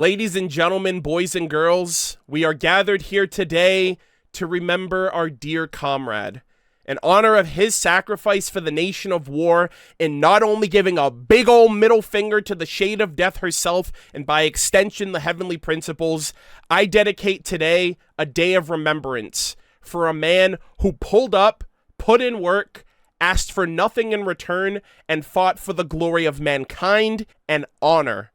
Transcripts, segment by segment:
Ladies and gentlemen, boys and girls, we are gathered here today to remember our dear comrade, in honor of his sacrifice for the nation of war, in not only giving a big ol' middle finger to the shade of death herself, and by extension the heavenly principles. I dedicate today a day of remembrance for a man who pulled up, put in work, asked for nothing in return, and fought for the glory of mankind and honor.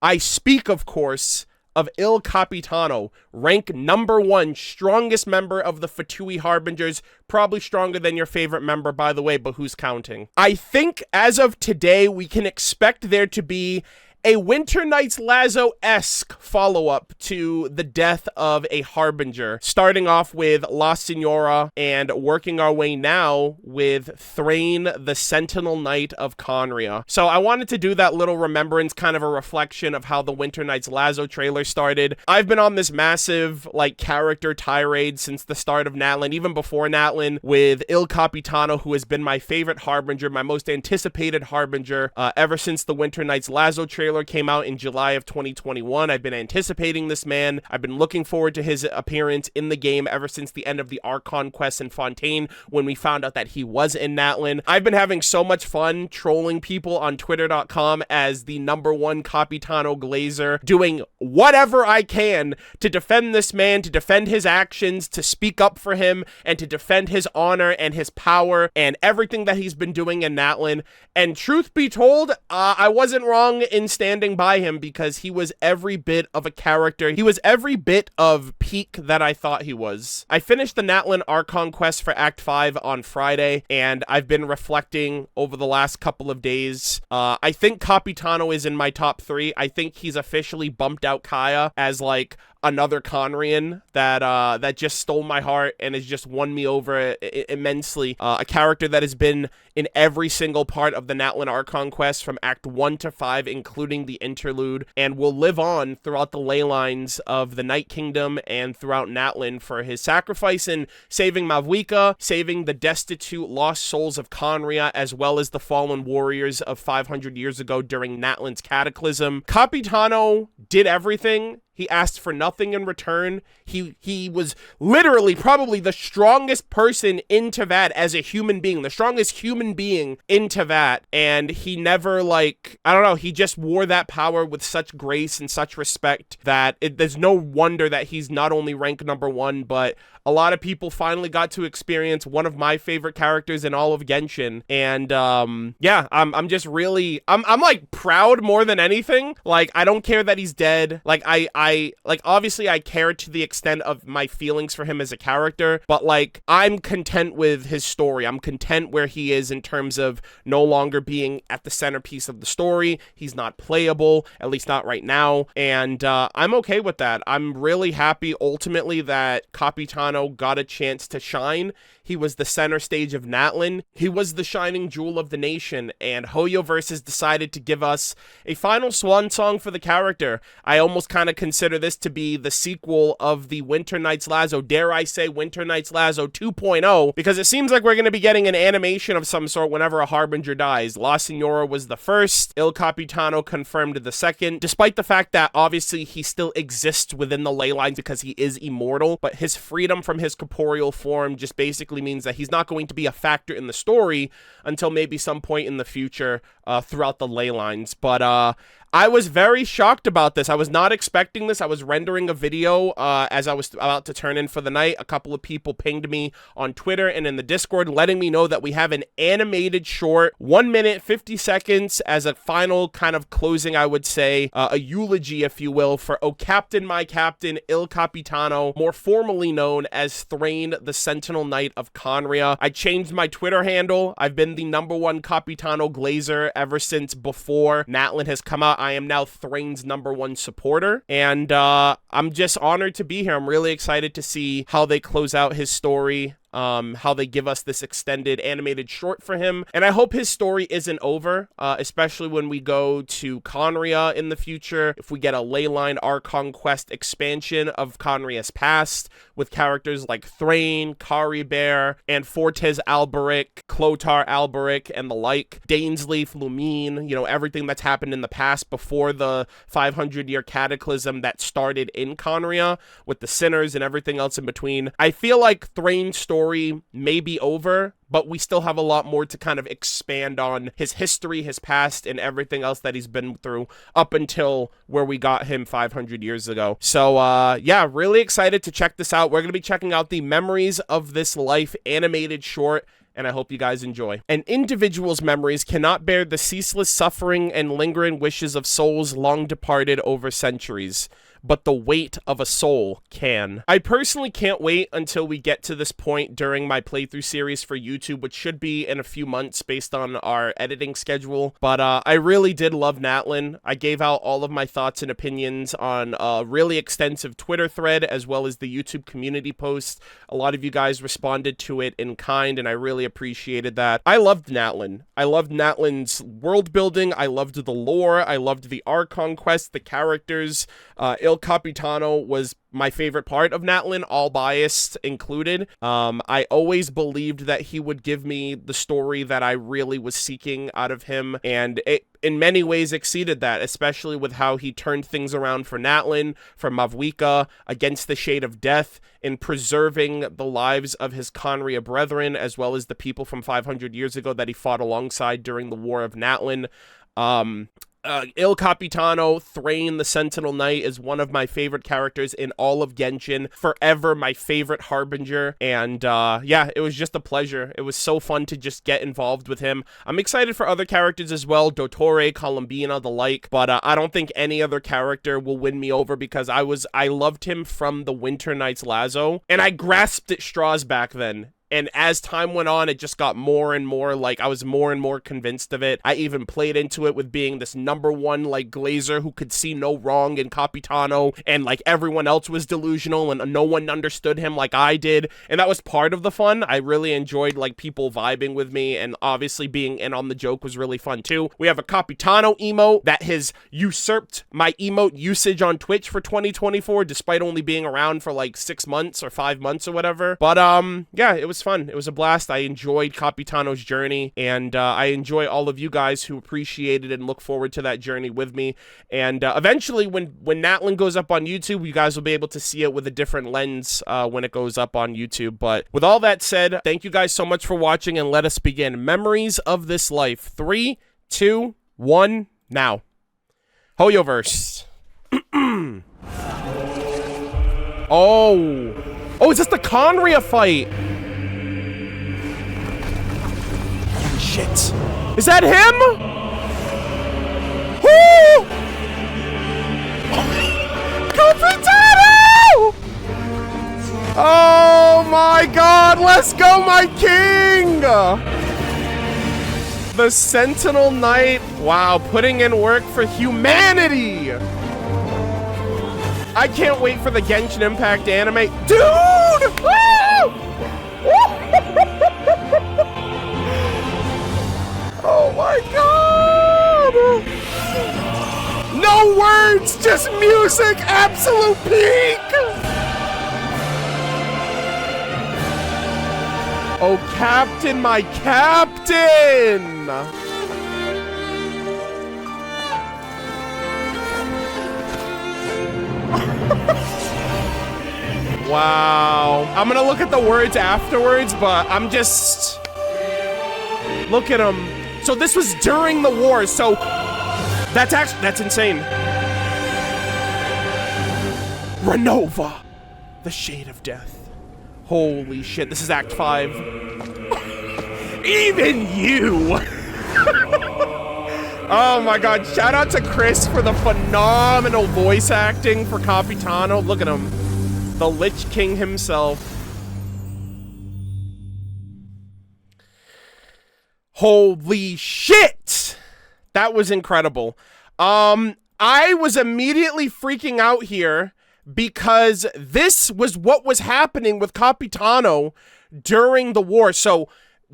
I speak, of course, of Il Capitano, rank number 1 strongest member of the Fatui Harbingers, probably stronger than your favorite member, by the way, but who's counting? I think as of today, we can expect there to be a Winter Nights Lazo-esque follow-up to the death of a Harbinger, starting off with La Signora and working our way now with Thrain, the Sentinel Knight of Conria. So I wanted to do that little remembrance, kind of a reflection of how the Winter Nights Lazo trailer started. I've been on this massive, character tirade since the start of Natlan, even before Natlan, with Il Capitano, who has been my favorite Harbinger, my most anticipated Harbinger, ever since the Winter Nights Lazo trailer came out in July of 2021. I've been anticipating this man. I've been looking forward to his appearance in the game ever since the end of the Archon quest in Fontaine, when we found out that he was in Natlan. I've been having so much fun trolling people on Twitter.com as the #1 Capitano Glazer, doing whatever I can to defend this man, to defend his actions, to speak up for him, and to defend his honor and his power and everything that he's been doing in Natlan. And truth be told, I wasn't wrong in standing by him, because he was every bit of a character. He was every bit of peak that I thought he was. I finished the Natlan Archon quest for Act 5 on Friday, and I've been reflecting over the last couple of days. I think Capitano is in my top 3. I think he's officially bumped out Kaya as another Conrian that just stole my heart and has just won me over immensely. A character that has been in every single part of the Natlan Archon quest from Act 1 to 5, including the interlude, and will live on throughout the ley lines of the Night Kingdom and throughout Natlan for his sacrifice in saving Mavuika, saving the destitute lost souls of Conria, as well as the fallen warriors of 500 years ago during Natlan's cataclysm. Capitano did everything. He asked for nothing in return. He was literally probably the strongest person in Teyvat as a human being, the strongest human being in Teyvat, and he never, he just wore that power with such grace and such respect that there's no wonder that he's not only rank #1, but a lot of people finally got to experience one of my favorite characters in all of Genshin. And I'm just really, I'm proud more than anything. I don't care that he's dead. Obviously I care to the extent of my feelings for him as a character, but I'm content with his story. I'm content where he is in terms of no longer being at the centerpiece of the story. He's not playable, at least not right now. And I'm okay with that. I'm really happy ultimately that Capitano got a chance to shine. He was the center stage of Natlan. He was the shining jewel of the nation, and Hoyoverse has decided to give us a final swan song for the character. I almost kind of consider this to be the sequel of the Winter Nights Lazo, dare I say Winter Nights Lazo 2.0, because it seems like we're going to be getting an animation of some sort whenever a Harbinger dies. La Signora was the first, Il Capitano confirmed the second, despite the fact that obviously he still exists within the ley lines because he is immortal, but his freedom from his corporeal form just basically means that he's not going to be a factor in the story until maybe some point in the future throughout the ley lines. But I was very shocked about this. I was not expecting this. I was rendering a video as I was about to turn in for the night. A couple of people pinged me on Twitter and in the Discord letting me know that we have an animated short, 1 minute, 50 seconds as a final kind of closing, I would say, a eulogy, if you will, for O Captain, My Captain, Il Capitano, more formally known as Thrain, the Sentinel Knight of Conria. I changed my Twitter handle. I've been the #1 Capitano Glazer ever since before Natlan has come out. I am now Thrain's #1 supporter, and I'm just honored to be here. I'm really excited to see how they close out his story. how they give us this extended animated short for him. And I hope his story isn't over, especially when we go to Conria in the future. If we get a Leyline Archon Quest expansion of Conria's past with characters like Thrain, Caribert, and Fortes Alberic, Clotar Alberic, and the like, Dainsleif, Lumine, you know, everything that's happened in the past before the 500-year cataclysm that started in Conria with the sinners and everything else in between. I feel like Thrain's story may be over, but we still have a lot more to kind of expand on his history, his past, and everything else that he's been through up until where we got him 500 years ago. So, yeah, really excited to check this out. We're going to be checking out the Memories of This Life animated short, and I hope you guys enjoy. An individual's memories cannot bear the ceaseless suffering and lingering wishes of souls long departed over centuries, but the weight of a soul can. I personally can't wait until we get to this point during my playthrough series for YouTube, which should be in a few months based on our editing schedule. But I really did love Natlin. I gave out all of my thoughts and opinions on a really extensive Twitter thread as well as the YouTube community post. A lot of you guys responded to it in kind, and I really appreciated that. I loved Natlin. I loved Natlin's world building. I loved the lore. I loved the Archon quest, the characters. Il Capitano was my favorite part of Natlin, all biased included. I always believed that he would give me the story that I really was seeking out of him, and it in many ways exceeded that, especially with how he turned things around for Natlin, for Mavwika, against the Shade of Death, in preserving the lives of his Conria brethren, as well as the people from 500 years ago that he fought alongside during the War of Natlin. Il Capitano, Thrain the Sentinel Knight, is one of my favorite characters in all of Genshin. Forever my favorite Harbinger. And yeah, it was just a pleasure. It was so fun to just get involved with him. I'm excited for other characters as well, Dottore, Columbina, the like. But I don't think any other character will win me over because I loved him from the Winter Knights Lazo. And I grasped at straws back then. And as time went on, it just got more and more, like, I was more and more convinced of it. I even played into it with being this #1, like, glazer who could see no wrong in Capitano, and, like, everyone else was delusional, and no one understood him like I did, and that was part of the fun. I really enjoyed, like, people vibing with me, and obviously being in on the joke was really fun, too. We have a Capitano emote that has usurped my emote usage on Twitch for 2024, despite only being around for, like, 6 months or 5 months or whatever. But, yeah, it was fun. It was a blast. I enjoyed Capitano's journey, and I enjoy all of you guys who appreciated and look forward to that journey with me. And eventually, when Natlin goes up on YouTube, you guys will be able to see it with a different lens when it goes up on YouTube. But with all that said, thank you guys so much for watching, and let us begin. Memories of This Life. 3, 2, 1, now. Hoyoverse. Oh, is this the Conria fight? Shit. Is that him? Woo! Capitano! Oh my god, let's go, my king! The Sentinel Knight, wow, putting in work for humanity! I can't wait for the Genshin Impact anime. Dude! Woo! Oh my god! No words, just music, absolute peak! Oh, Captain, my Captain! Wow. I'm gonna look at the words afterwards, but I'm just... Look at him. So this was during the war, so that's insane. Renova, the Shade of Death. Holy shit, this is Act 5. Even you! Oh my god, shout out to Chris for the phenomenal voice acting for Capitano. Look at him. The Lich King himself. Holy shit! That was incredible. I was immediately freaking out here because this was what was happening with Capitano during the war. So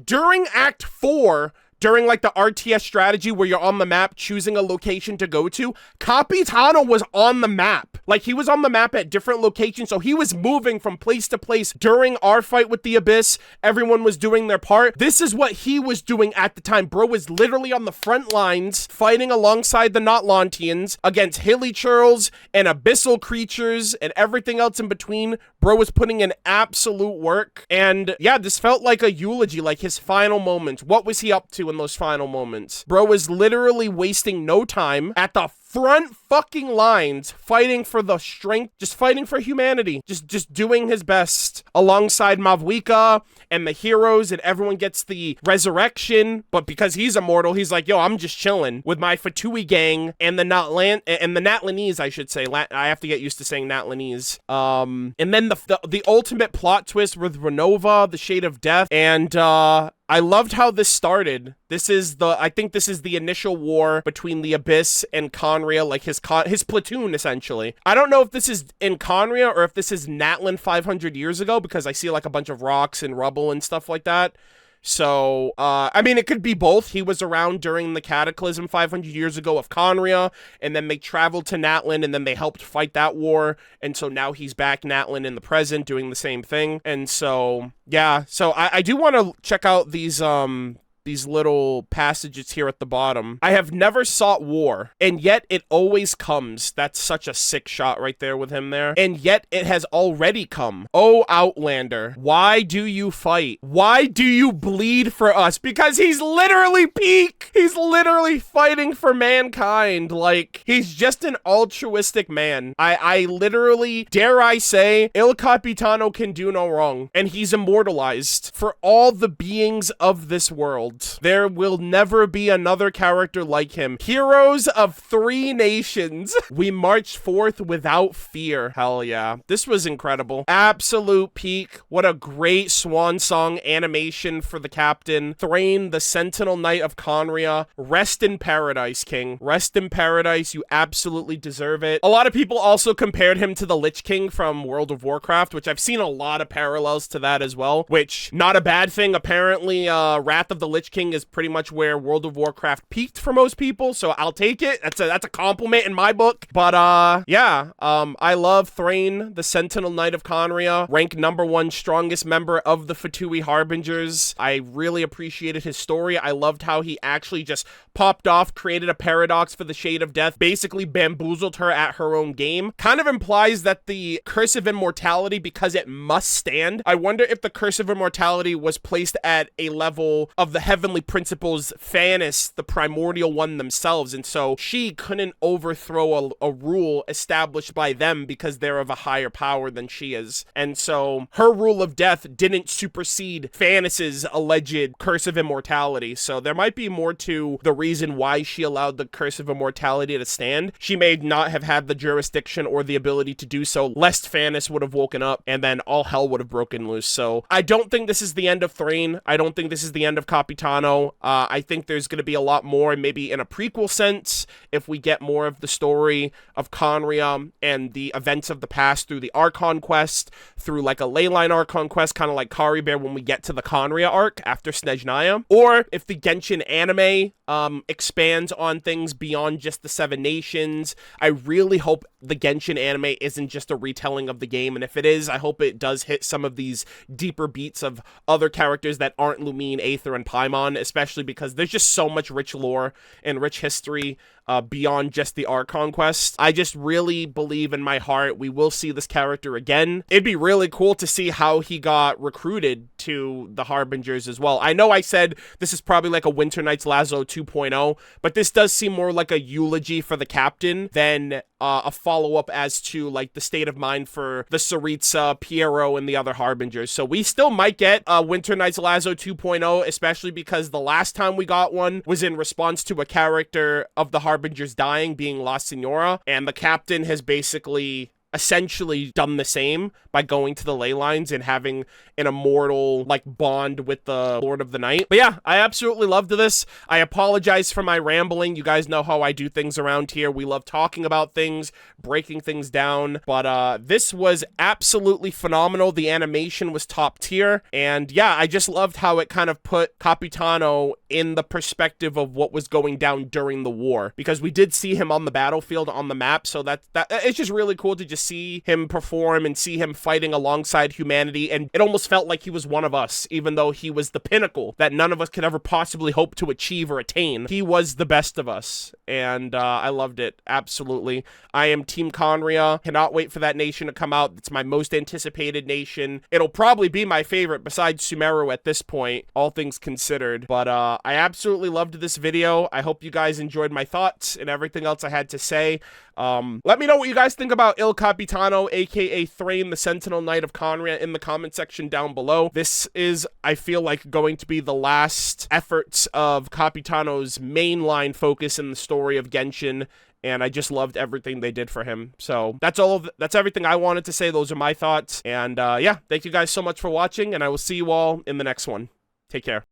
during Act 4, during like the RTS strategy where you're on the map choosing a location to go to, Capitano was on the map. Like, he was on the map at different locations, so he was moving from place to place during our fight with the Abyss. Everyone was doing their part. This is what he was doing at the time. Bro was literally on the front lines fighting alongside the Notlantians against hilly churls and abyssal creatures and everything else in between. Bro was putting in absolute work. And yeah, this felt like a eulogy, like his final moments. What was he up to in those final moments? Bro was literally wasting no time at the front fucking lines, fighting for the strength, just fighting for humanity, just doing his best alongside Mavwika and the heroes, and everyone gets the resurrection. But because he's immortal, he's like, yo, I'm just chilling with my Fatui gang and the Natlanese, I should say. I have to get used to saying Natlanese. And then the ultimate plot twist with Renova, the Shade of Death, and I loved how this started. I think this is the initial war between the Abyss and Conria, like his platoon, essentially. I don't know if this is in Conria or if this is Natlan 500 years ago, because I see like a bunch of rocks and rubble and stuff like that. So, I mean, it could be both. He was around during the Cataclysm 500 years ago of Conria, and then they traveled to Natlan, and then they helped fight that war, and so now he's back Natlan in the present doing the same thing. And so, yeah, so I do want to check out these little passages here at the bottom. I have never sought war, and yet it always comes. That's such a sick shot right there with him there. And yet it has already come. Oh, Outlander, why do you fight? Why do you bleed for us? Because he's literally peak. He's literally fighting for mankind. Like, he's just an altruistic man. I literally, dare I say, Il Capitano can do no wrong. And he's immortalized for all the beings of this world. There will never be another character like him. Heroes of 3 nations. We march forth without fear. Hell yeah. This was incredible. Absolute peak. What a great swan song animation for the captain. Thrain, the Sentinel Knight of Conria. Rest in paradise, King. Rest in paradise. You absolutely deserve it. A lot of people also compared him to the Lich King from World of Warcraft, which I've seen a lot of parallels to that as well, which, not a bad thing. Apparently, Wrath of the Lich King is pretty much where World of Warcraft peaked for most people, so I'll take it. That's a compliment in my book. But yeah, I love Thrain, the Sentinel Knight of Conria, ranked #1 strongest member of the Fatui Harbingers. I really appreciated his story. I loved how he actually just popped off, created a paradox for the Shade of Death, basically bamboozled her at her own game. Kind of implies that the Curse of Immortality, because it must stand, I wonder if the Curse of Immortality was placed at a level of the Heavenly Principles, Fanis, the primordial one themselves, and so she couldn't overthrow a rule established by them because they're of a higher power than she is. And so her rule of death didn't supersede Fanis's alleged Curse of Immortality. So there might be more to the reason why she allowed the Curse of Immortality to stand. She may not have had the jurisdiction or the ability to do so, lest Fanis would have woken up and then all hell would have broken loose. So I don't think this is the end of Thrain. I don't think this is the end of Capitano. I think there's going to be a lot more, maybe in a prequel sense, if we get more of the story of Conria and the events of the past through the Archon quest, through like a Leyline Archon quest, kind of like Kari Bear when we get to the Conria arc after Snezhnaya. Or if the Genshin anime expands on things beyond just the 7 nations. I really hope the Genshin anime isn't just a retelling of the game, and if it is, I hope it does hit some of these deeper beats of other characters that aren't Lumine, Aether, and Paimon, especially because there's just so much rich lore and rich history beyond just the Archon quest. I just really believe in my heart we will see this character again. It'd be really cool to see how he got recruited to the Harbingers as well. I know I said this is probably like a Winter Nights Lazo 2.0, but this does seem more like a eulogy for the captain than a follow-up as to like the state of mind for the Saritsa, Piero, and the other Harbingers. So we still might get a Winter Nights Lazo 2.0, especially because the last time we got one was in response to a character of the Harbingers dying, being La Signora, and the captain has basically essentially done the same by going to the ley lines and having an immortal like bond with the Lord of the Night. But yeah, I absolutely loved this. I apologize for my rambling. You guys know how I do things around here. We love talking about things, breaking things down. But this was absolutely phenomenal. The animation was top tier. And yeah, I just loved how it kind of put Capitano in the perspective of what was going down during the war, because we did see him on the battlefield on the map. So that it's just really cool to just see him perform and see him fighting alongside humanity. And it almost felt like he was one of us, even though he was the pinnacle that none of us could ever possibly hope to achieve or attain. He was the best of us, and I loved it. Absolutely. I am Team Conria. Cannot wait for that nation to come out. It's my most anticipated nation. It'll probably be my favorite besides Sumeru at this point, all things considered. But I absolutely loved this video. I hope you guys enjoyed my thoughts and everything else I had to say. Let me know what you guys think about Il Capitano, aka Thrain, the Sentinel Knight of Conria, in the comment section down below. This is, I feel like, going to be the last efforts of Capitano's mainline focus in the story of Genshin, and I just loved everything they did for him. So that's that's everything I wanted to say. Those are my thoughts, and yeah, thank you guys so much for watching, and I will see you all in the next one. Take care.